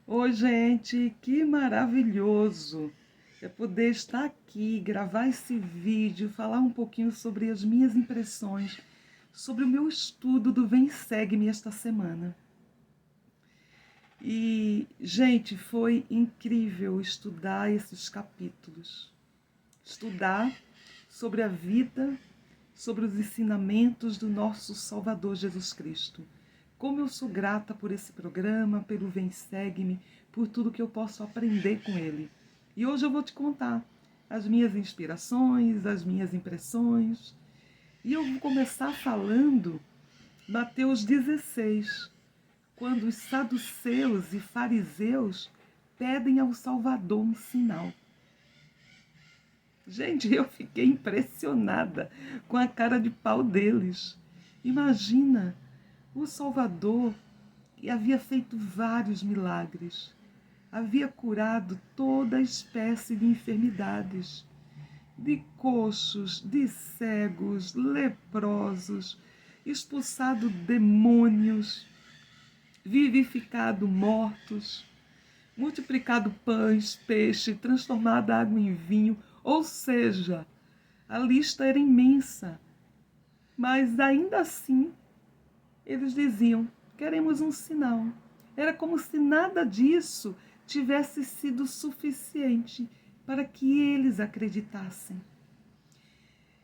Oi, gente, que maravilhoso é poder estar aqui, gravar esse vídeo, falar um pouquinho sobre as minhas impressões, sobre o meu estudo do Vem Segue-me esta semana. E, gente, foi incrível estudar esses capítulos. Estudar sobre a vida, sobre os ensinamentos do nosso Salvador Jesus Cristo. Como eu sou grata por esse programa, pelo Vem Segue-me, por tudo que eu posso aprender com ele. E hoje eu vou te contar as minhas inspirações, as minhas impressões. E eu vou começar falando Mateus 16, quando os saduceus e fariseus pedem ao Salvador um sinal. Gente, eu fiquei impressionada com a cara de pau deles. Imagina, o Salvador havia feito vários milagres, havia curado toda espécie de enfermidades, de coxos, de cegos, leprosos, expulsado demônios, vivificado mortos, multiplicado pães, peixe, transformado água em vinho, ou seja, a lista era imensa. Mas ainda assim, eles diziam: queremos um sinal. Era como se nada disso tivesse sido suficiente para que eles acreditassem.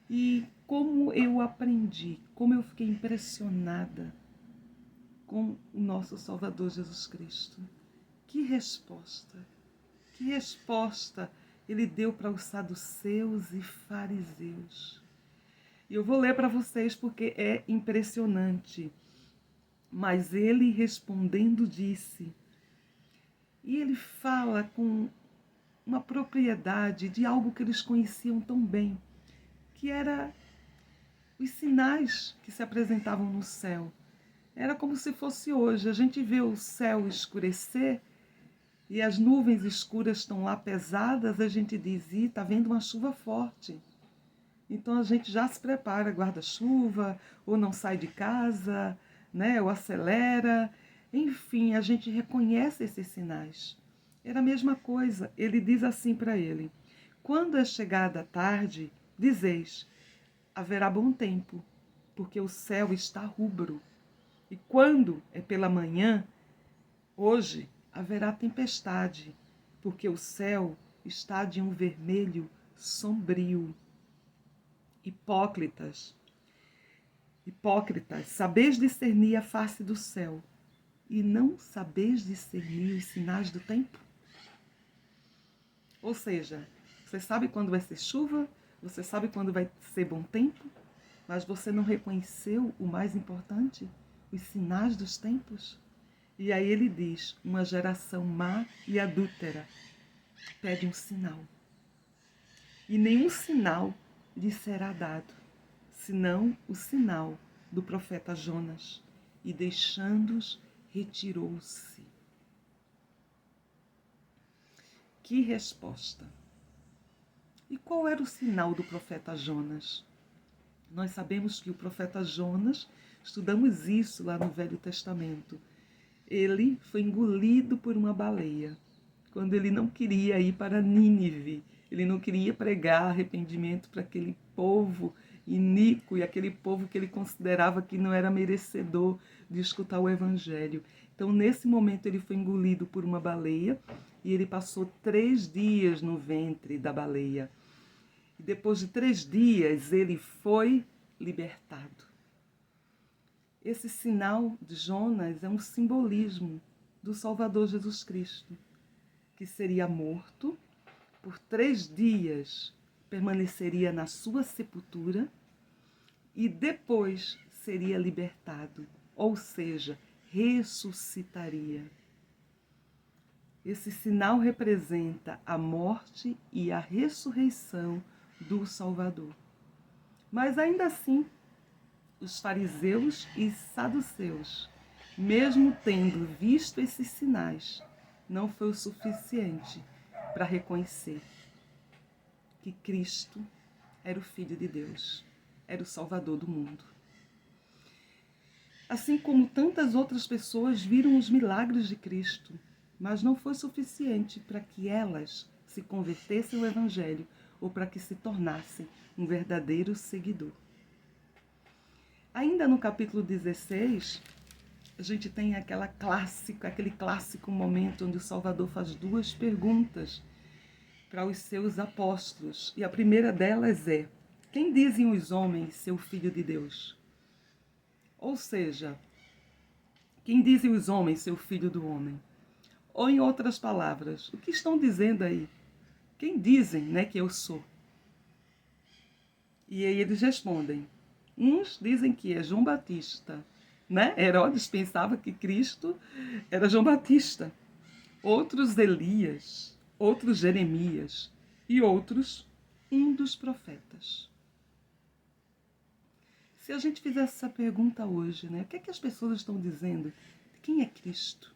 E como eu aprendi, como eu fiquei impressionada com o nosso Salvador Jesus Cristo. Que resposta! Que resposta ele deu para os saduceus e fariseus. E eu vou ler para vocês porque é impressionante. Mas ele respondendo disse, e ele fala com uma propriedade de algo que eles conheciam tão bem, que era os sinais que se apresentavam no céu. Era como se fosse hoje. A gente vê o céu escurecer e as nuvens escuras estão lá pesadas, a gente diz, está vendo uma chuva forte. Então a gente já se prepara, guarda-chuva, ou não sai de casa, né? Ou acelera. Enfim, a gente reconhece esses sinais. Era a mesma coisa. Ele diz assim para ele: quando é chegada a tarde, dizeis, haverá bom tempo, porque o céu está rubro. E quando é pela manhã, hoje haverá tempestade, porque o céu está de um vermelho sombrio. Hipócritas, sabeis discernir a face do céu e não sabeis discernir os sinais do tempo? Ou seja, você sabe quando vai ser chuva, você sabe quando vai ser bom tempo, mas você não reconheceu o mais importante, os sinais dos tempos? E aí ele diz, uma geração má e adúltera pede um sinal. E nenhum sinal lhe será dado, senão o sinal do profeta Jonas. E deixando-os, retirou-se. Que resposta! E qual era o sinal do profeta Jonas? Nós sabemos que o profeta Jonas, estudamos isso lá no Velho Testamento, ele foi engolido por uma baleia, quando ele não queria ir para Nínive, ele não queria pregar arrependimento para aquele povo iníquo e aquele povo que ele considerava que não era merecedor de escutar o evangelho. Então, nesse momento, ele foi engolido por uma baleia e ele passou 3 dias no ventre da baleia. E depois de 3 dias, ele foi libertado. Esse sinal de Jonas é um simbolismo do Salvador Jesus Cristo, que seria morto, por 3 dias permaneceria na sua sepultura e depois seria libertado, ou seja, ressuscitaria. Esse sinal representa a morte e a ressurreição do Salvador. Mas ainda assim, os fariseus e saduceus, mesmo tendo visto esses sinais, não foi o suficiente para reconhecer que Cristo era o Filho de Deus, era o Salvador do mundo. Assim como tantas outras pessoas viram os milagres de Cristo, mas não foi suficiente para que elas se convertessem ao Evangelho ou para que se tornassem um verdadeiro seguidor. Ainda no capítulo 16, a gente tem aquele clássico momento onde o Salvador faz duas perguntas para os seus apóstolos. E a primeira delas é: quem dizem os homens ser o Filho de Deus? Ou seja, quem dizem os homens ser o Filho do homem? Ou em outras palavras, o que estão dizendo aí? Quem dizem, que eu sou? E aí eles respondem. Uns dizem que é João Batista, Herodes pensava que Cristo era João Batista. Outros Elias, outros Jeremias e outros um dos profetas. Se a gente fizesse essa pergunta hoje, o que é que as pessoas estão dizendo? Quem é Cristo?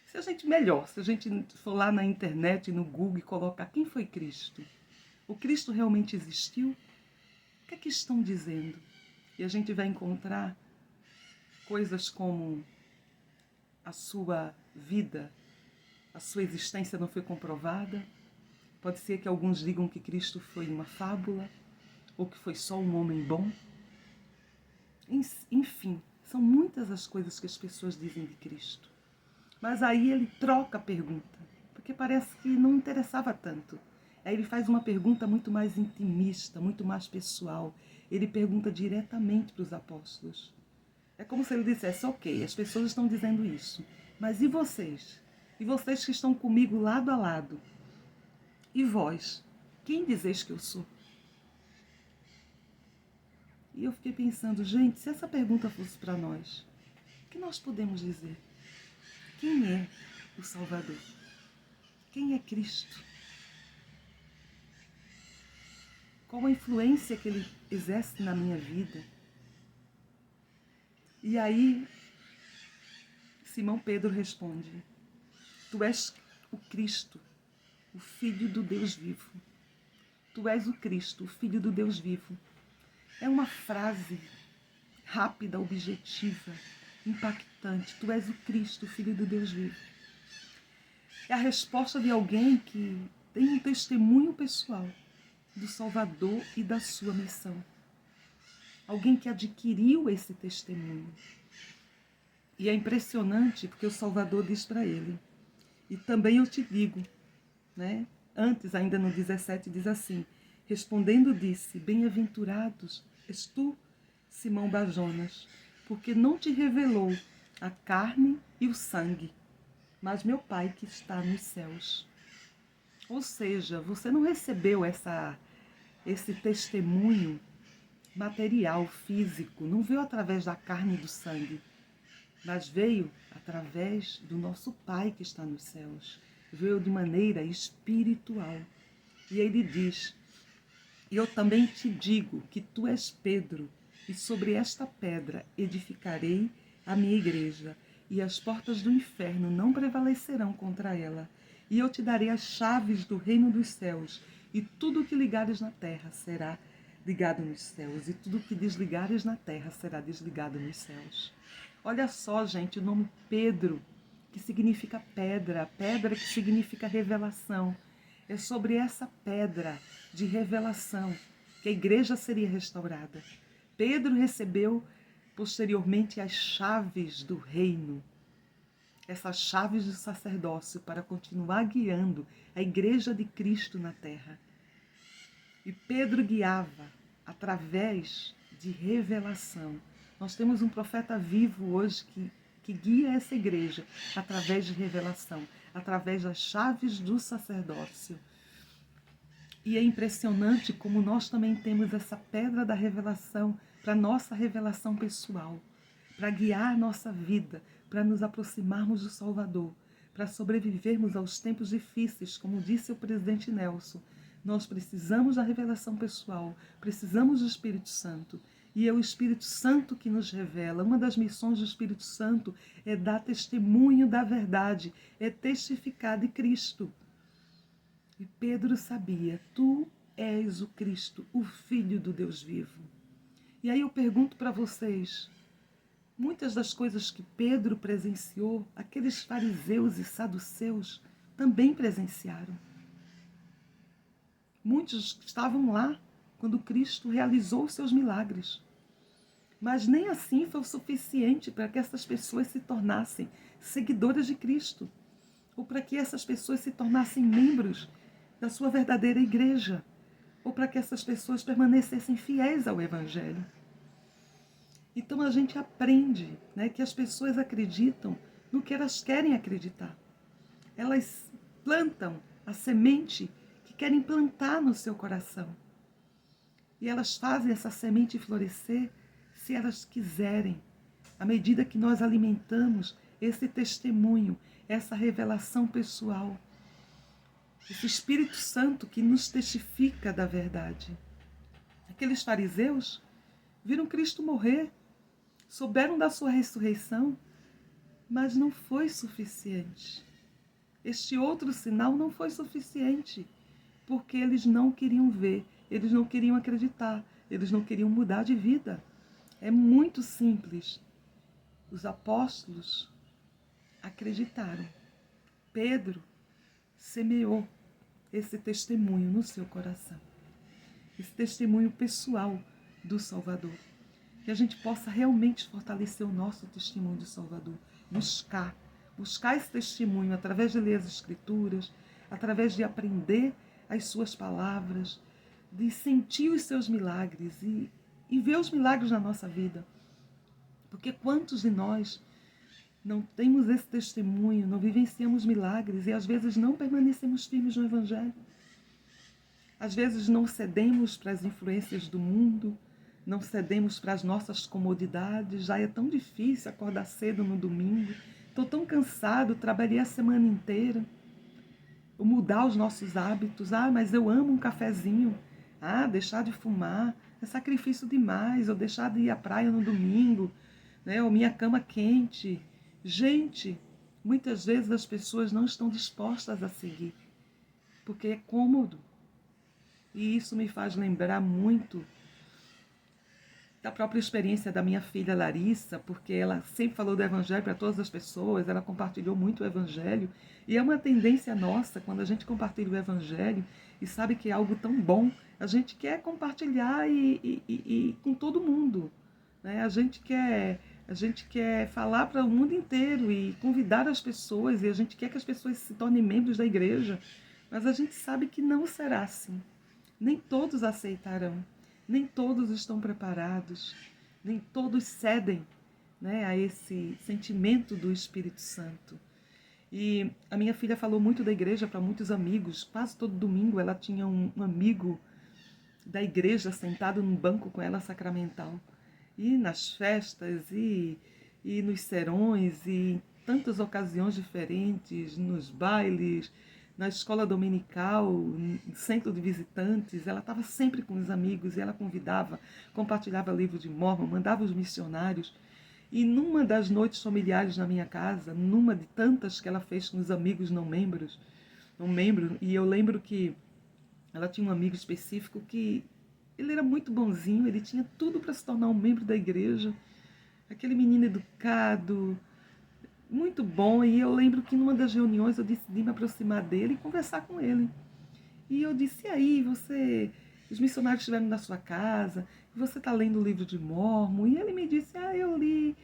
Se a gente for lá na internet, no Google e colocar quem foi Cristo? O Cristo realmente existiu? O que é que estão dizendo? E a gente vai encontrar coisas como a sua vida, a sua existência não foi comprovada. Pode ser que alguns digam que Cristo foi uma fábula, ou que foi só um homem bom. Enfim, são muitas as coisas que as pessoas dizem de Cristo. Mas aí ele troca a pergunta, porque parece que não interessava tanto. Aí ele faz uma pergunta muito mais intimista, muito mais pessoal. Ele pergunta diretamente para os apóstolos. É como se ele dissesse: ok, as pessoas estão dizendo isso, mas e vocês? E vocês que estão comigo lado a lado? E vós? Quem dizeis que eu sou? E eu fiquei pensando, gente, se essa pergunta fosse para nós, o que nós podemos dizer? Quem é o Salvador? Quem é Cristo? Qual a influência que ele exerce na minha vida? E aí, Simão Pedro responde: tu és o Cristo, o Filho do Deus vivo. Tu és o Cristo, o Filho do Deus vivo. É uma frase rápida, objetiva, impactante. Tu és o Cristo, o Filho do Deus vivo. É a resposta de alguém que tem um testemunho pessoal do Salvador e da sua missão. Alguém que adquiriu esse testemunho. E é impressionante porque o Salvador diz para ele: e também eu te digo, Antes, ainda no 17, diz assim: respondendo disse: bem-aventurados és tu, Simão Bajonas, porque não te revelou a carne e o sangue, mas meu Pai que está nos céus. Ou seja, você não recebeu esse testemunho material, físico, não veio através da carne e do sangue, mas veio através do nosso Pai que está nos céus. Veio de maneira espiritual. E ele diz: e eu também te digo que tu és Pedro, e sobre esta pedra edificarei a minha igreja, e as portas do inferno não prevalecerão contra ela. E eu te darei as chaves do reino dos céus, e tudo o que ligares na terra será ligado nos céus, e tudo o que desligares na terra será desligado nos céus. Olha só, gente, o nome Pedro, que significa pedra, pedra que significa revelação. É sobre essa pedra de revelação que a igreja seria restaurada. Pedro recebeu posteriormente as chaves do reino, essas chaves do sacerdócio para continuar guiando a igreja de Cristo na terra. E Pedro guiava através de revelação. Nós temos um profeta vivo hoje que guia essa igreja através de revelação, através das chaves do sacerdócio. E é impressionante como nós também temos essa pedra da revelação para nossa revelação pessoal, para guiar a nossa vida, para nos aproximarmos do Salvador, para sobrevivermos aos tempos difíceis, como disse o presidente Nelson. Nós precisamos da revelação pessoal, precisamos do Espírito Santo. E é o Espírito Santo que nos revela. Uma das missões do Espírito Santo é dar testemunho da verdade, é testificar de Cristo. E Pedro sabia: tu és o Cristo, o Filho do Deus vivo. E aí eu pergunto para vocês: Muitas das coisas que Pedro presenciou, aqueles fariseus e saduceus também presenciaram. Muitos estavam lá quando Cristo realizou os seus milagres. Mas nem assim foi o suficiente para que essas pessoas se tornassem seguidoras de Cristo, ou para que essas pessoas se tornassem membros da sua verdadeira igreja, ou para que essas pessoas permanecessem fiéis ao Evangelho. Então a gente aprende, né, que as pessoas acreditam no que elas querem acreditar. Elas plantam a semente que querem plantar no seu coração. E elas fazem essa semente florescer se elas quiserem. À medida que nós alimentamos esse testemunho, essa revelação pessoal, esse Espírito Santo que nos testifica da verdade. Aqueles fariseus viram Cristo morrer, souberam da sua ressurreição, mas não foi suficiente. Este outro sinal não foi suficiente, porque eles não queriam ver, eles não queriam acreditar, eles não queriam mudar de vida. É muito simples. Os apóstolos acreditaram. Pedro semeou esse testemunho no seu coração. Esse testemunho pessoal do Salvador. Que a gente possa realmente fortalecer o nosso testemunho do Salvador. Buscar esse testemunho através de ler as Escrituras, através de aprender as suas palavras, de sentir os seus milagres e ver os milagres na nossa vida. Porque quantos de nós não temos esse testemunho, não vivenciamos milagres e às vezes não permanecemos firmes no Evangelho? Às vezes não cedemos para as influências do mundo, não cedemos para as nossas comodidades. Já é tão difícil acordar cedo no domingo, estou tão cansado, trabalhei a semana inteira. Ou mudar os nossos hábitos. Mas eu amo um cafezinho. Deixar de fumar é sacrifício demais. Ou deixar de ir à praia no domingo, né? Ou minha cama quente. Gente, muitas vezes as pessoas não estão dispostas a seguir, porque é cômodo. E isso me faz lembrar muito da própria experiência da minha filha Larissa, porque ela sempre falou do Evangelho para todas as pessoas, ela compartilhou muito o Evangelho, e é uma tendência nossa, quando a gente compartilha o Evangelho e sabe que é algo tão bom, a gente quer compartilhar e com todo mundo, né? A gente quer falar para o mundo inteiro e convidar as pessoas, e a gente quer que as pessoas se tornem membros da igreja, mas a gente sabe que não será assim. Nem todos aceitarão, nem todos estão preparados, nem todos cedem, né, a esse sentimento do Espírito Santo. E a minha filha falou muito da igreja para muitos amigos. Quase todo domingo ela tinha um amigo da igreja sentado num banco com ela sacramental. E nas festas, e nos serões, e em tantas ocasiões diferentes, nos bailes, na escola dominical, no centro de visitantes, ela estava sempre com os amigos e ela convidava, compartilhava livro de Mórmon, mandava os missionários. E numa das noites familiares na minha casa, numa de tantas que ela fez com os amigos não membros, e eu lembro que ela tinha um amigo específico que ele era muito bonzinho, ele tinha tudo para se tornar um membro da igreja, aquele menino educado, muito bom. E eu lembro que numa das reuniões eu decidi me aproximar dele e conversar com ele. E eu disse: e aí, os missionários estiveram na sua casa, você está lendo o livro de Mórmon? E ele me disse: eu li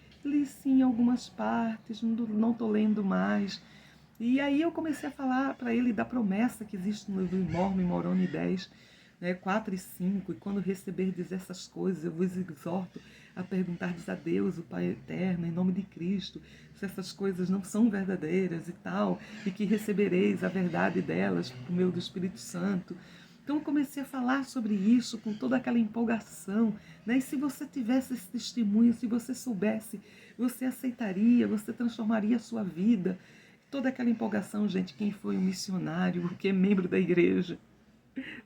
sim algumas partes, não estou lendo mais. E aí eu comecei a falar para ele da promessa que existe no livro de Mórmon, em Moroni 10, 4 e 5, e quando receberdes essas coisas, eu vos exorto a perguntardes a Deus, o Pai Eterno, em nome de Cristo, se essas coisas não são verdadeiras e tal, e que recebereis a verdade delas por meio do Espírito Santo. Então eu comecei a falar sobre isso com toda aquela empolgação, né? E se você tivesse esse testemunho, se você soubesse, você aceitaria, você transformaria a sua vida. Toda aquela empolgação, gente, quem foi um missionário, quem é membro da igreja,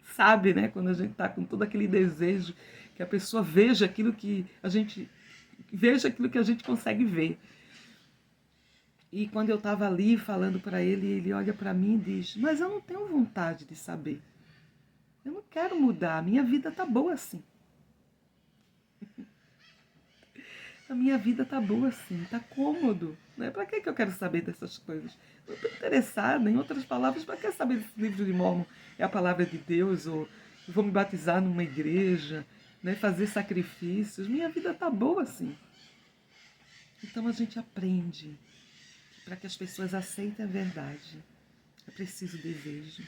sabe, né? Quando a gente está com todo aquele desejo que a pessoa veja aquilo que a gente consegue ver. E quando eu estava ali falando para ele, ele olha para mim e diz: mas eu não tenho vontade de saber. Eu não quero mudar, minha vida tá boa assim. A minha vida tá boa assim, tá cômodo. Né? Para que eu quero saber dessas coisas? Não estou interessada, em outras palavras, para que saber se o livro de Mórmon é a palavra de Deus, ou vou me batizar numa igreja, né? Fazer sacrifícios. Minha vida tá boa assim. Então a gente aprende que para que as pessoas aceitem a verdade, é preciso desejo.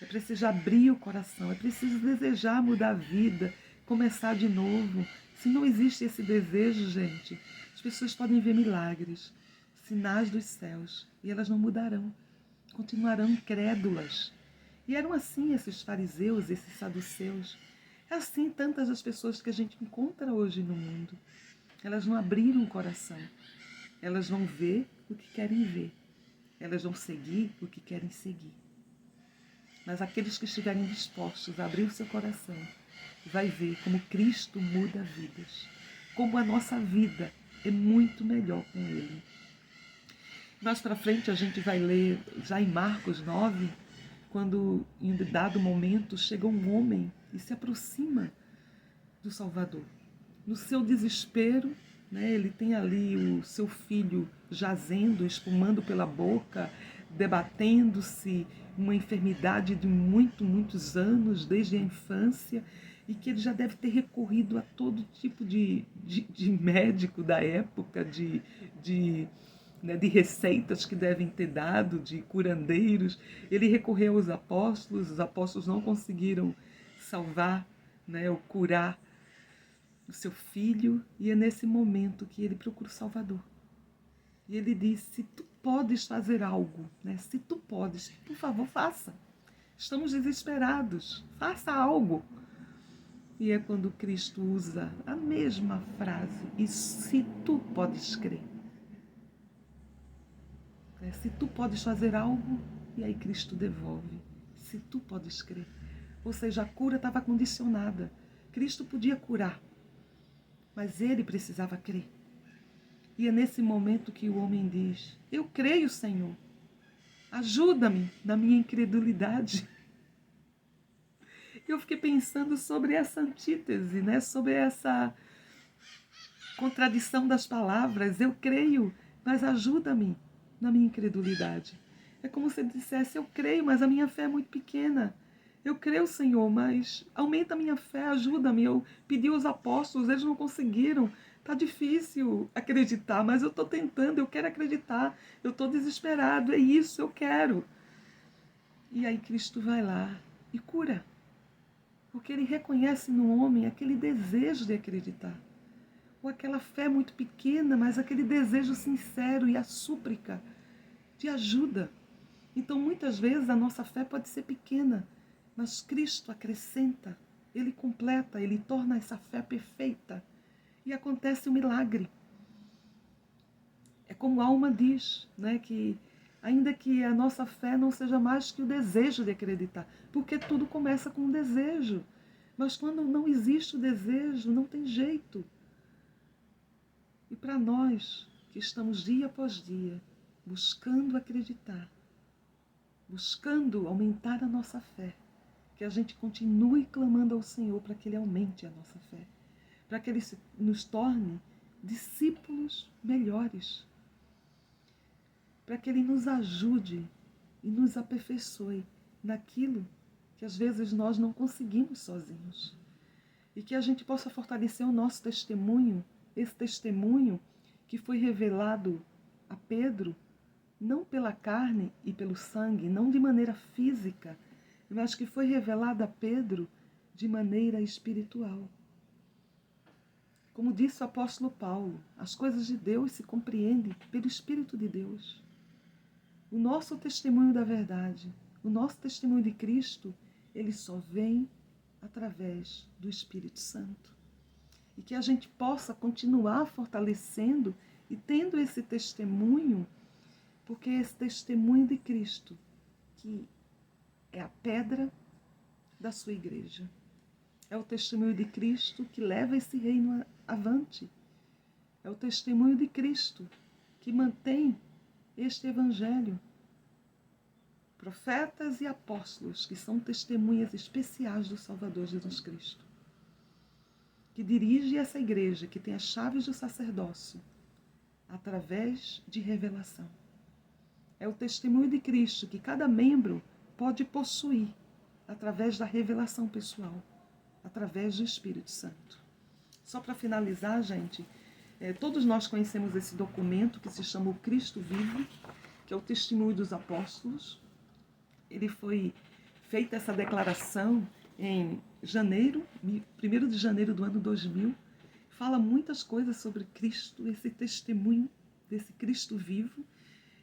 É preciso abrir o coração, é preciso desejar mudar a vida, começar de novo. Se não existe esse desejo, gente, as pessoas podem ver milagres, sinais dos céus, e elas não mudarão, continuarão incrédulas. E eram assim esses fariseus, esses saduceus. É assim tantas das pessoas que a gente encontra hoje no mundo. Elas não abriram o coração, elas vão ver o que querem ver, elas vão seguir o que querem seguir. Mas aqueles que estiverem dispostos a abrir o seu coração, vai ver como Cristo muda vidas, como a nossa vida é muito melhor com Ele. Mais para frente a gente vai ler já em Marcos 9, quando em dado momento chega um homem e se aproxima do Salvador. No seu desespero, né, ele tem ali o seu filho jazendo, espumando pela boca, debatendo-se uma enfermidade de muitos anos, desde a infância, e que ele já deve ter recorrido a todo tipo de médico da época, né, de receitas que devem ter dado, de curandeiros. Ele recorreu aos apóstolos, os apóstolos não conseguiram salvar, né, ou curar o seu filho, e é nesse momento que ele procura o Salvador. E ele diz: se tu podes fazer algo, né? Se tu podes, por favor, faça. Estamos desesperados, faça algo. E é quando Cristo usa a mesma frase: e se tu podes crer. Se tu podes fazer algo, e aí Cristo devolve: se tu podes crer. Ou seja, a cura estava condicionada. Cristo podia curar, mas ele precisava crer. E é nesse momento que o homem diz: eu creio, Senhor, ajuda-me na minha incredulidade. Eu fiquei pensando sobre essa antítese, né? Sobre essa contradição das palavras. Eu creio, mas ajuda-me na minha incredulidade. É como se ele dissesse: eu creio, mas a minha fé é muito pequena. Eu creio, Senhor, mas aumenta a minha fé, ajuda-me. Eu pedi aos apóstolos, eles não conseguiram. Está difícil acreditar, mas eu estou tentando, eu quero acreditar. Eu estou desesperado, é isso, eu quero. E aí Cristo vai lá e cura. Porque ele reconhece no homem aquele desejo de acreditar. Ou aquela fé muito pequena, mas aquele desejo sincero e a súplica de ajuda. Então, muitas vezes, a nossa fé pode ser pequena, mas Cristo acrescenta, Ele completa, Ele torna essa fé perfeita. E acontece o milagre. É como a alma diz, né, que ainda que a nossa fé não seja mais que o desejo de acreditar, porque tudo começa com um desejo. Mas quando não existe o desejo, não tem jeito. E para nós, que estamos dia após dia buscando acreditar, buscando aumentar a nossa fé, que a gente continue clamando ao Senhor para que Ele aumente a nossa fé, para que Ele nos torne discípulos melhores, para que Ele nos ajude e nos aperfeiçoe naquilo que às vezes nós não conseguimos sozinhos. E que a gente possa fortalecer o nosso testemunho, esse testemunho que foi revelado a Pedro, não pela carne e pelo sangue, não de maneira física, mas que foi revelado a Pedro de maneira espiritual. Como disse o apóstolo Paulo, as coisas de Deus se compreendem pelo Espírito de Deus. O nosso testemunho da verdade, o nosso testemunho de Cristo, ele só vem através do Espírito Santo. E que a gente possa continuar fortalecendo e tendo esse testemunho, porque é esse testemunho de Cristo que é a pedra da sua igreja. É o testemunho de Cristo que leva esse reino avante. É o testemunho de Cristo que mantém este evangelho. Profetas e apóstolos que são testemunhas especiais do Salvador Jesus Cristo. que dirige essa igreja, que tem as chaves do sacerdócio, através de revelação. É o testemunho de Cristo que cada membro pode possuir através da revelação pessoal, através do Espírito Santo. Só para finalizar, gente, todos nós conhecemos esse documento que se chama o Cristo Vivo, que é o testemunho dos apóstolos. Ele foi feita essa declaração em janeiro, 1º de janeiro do ano 2000. Fala muitas coisas sobre Cristo, esse testemunho desse Cristo vivo.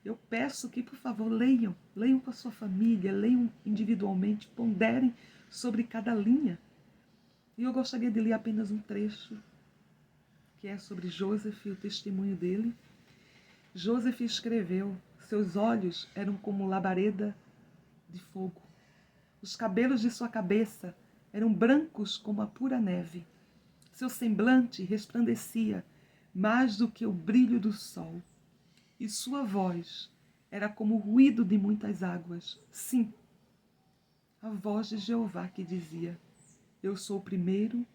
Eu peço que, por favor, leiam com a sua família, leiam individualmente, ponderem sobre cada linha. E eu gostaria de ler apenas um trecho, que é sobre Joseph e o testemunho dele. Joseph escreveu: seus olhos eram como labareda de fogo. Os cabelos de sua cabeça eram brancos como a pura neve. Seu semblante resplandecia mais do que o brilho do sol. E sua voz era como o ruído de muitas águas. Sim, a voz de Jeová que dizia: eu sou o primeiro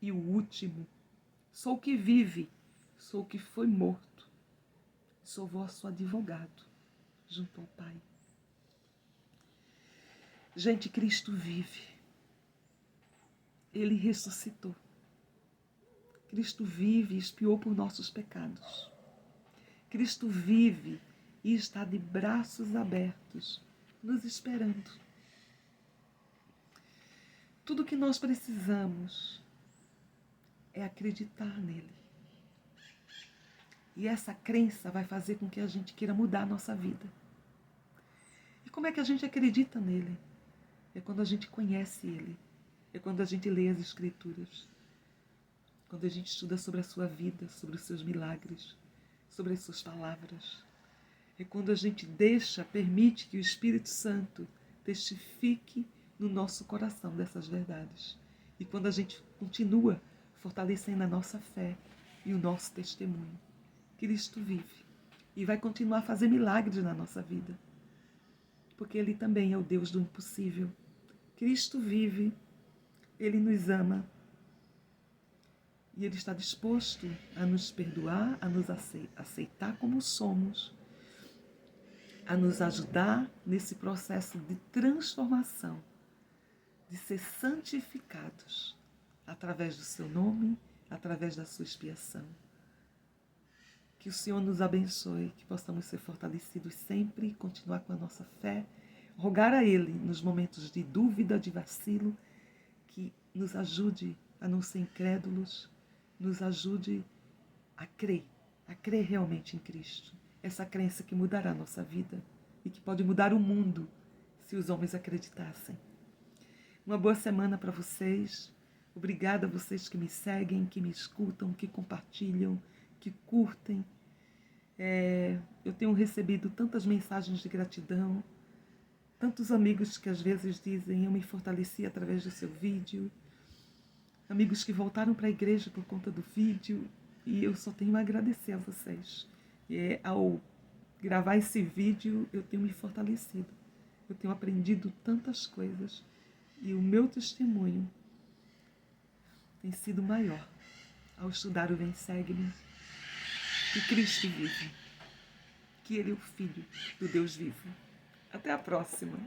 e o último. Sou o que vive, sou o que foi morto. Sou vosso advogado junto ao Pai. Gente, Cristo vive. Ele ressuscitou. Cristo vive e expiou por nossos pecados. Cristo vive e está de braços abertos, nos esperando. Tudo que nós precisamos é acreditar nele. E essa crença vai fazer com que a gente queira mudar a nossa vida. E como é que a gente acredita nele? É quando a gente conhece ele. É quando a gente lê as Escrituras. Quando a gente estuda sobre a sua vida, sobre os seus milagres, sobre as suas palavras. É quando a gente permite que o Espírito Santo testifique no nosso coração dessas verdades. E quando a gente continua fortalecendo a nossa fé e o nosso testemunho. Cristo vive e vai continuar a fazer milagres na nossa vida. Porque Ele também é o Deus do impossível. Cristo vive, Ele nos ama. E Ele está disposto a nos perdoar, a nos aceitar como somos, a nos ajudar nesse processo de transformação, de ser santificados através do seu nome, através da sua expiação. Que o Senhor nos abençoe, que possamos ser fortalecidos sempre, continuar com a nossa fé, rogar a Ele nos momentos de dúvida, de vacilo, que nos ajude a não ser incrédulos, nos ajude a crer realmente em Cristo. Essa crença que mudará a nossa vida e que pode mudar o mundo se os homens acreditassem. Uma boa semana para vocês. Obrigada a vocês que me seguem, que me escutam, que compartilham, que curtem. Eu tenho recebido tantas mensagens de gratidão, tantos amigos que às vezes dizem: eu me fortaleci através do seu vídeo. Amigos que voltaram para a igreja por conta do vídeo, e eu só tenho a agradecer a vocês. Ao gravar esse vídeo, eu tenho me fortalecido. Eu tenho aprendido tantas coisas e o meu testemunho tem sido maior ao estudar o Vem Segue-me. Que Cristo vive, que Ele é o Filho do Deus vivo. Até a próxima!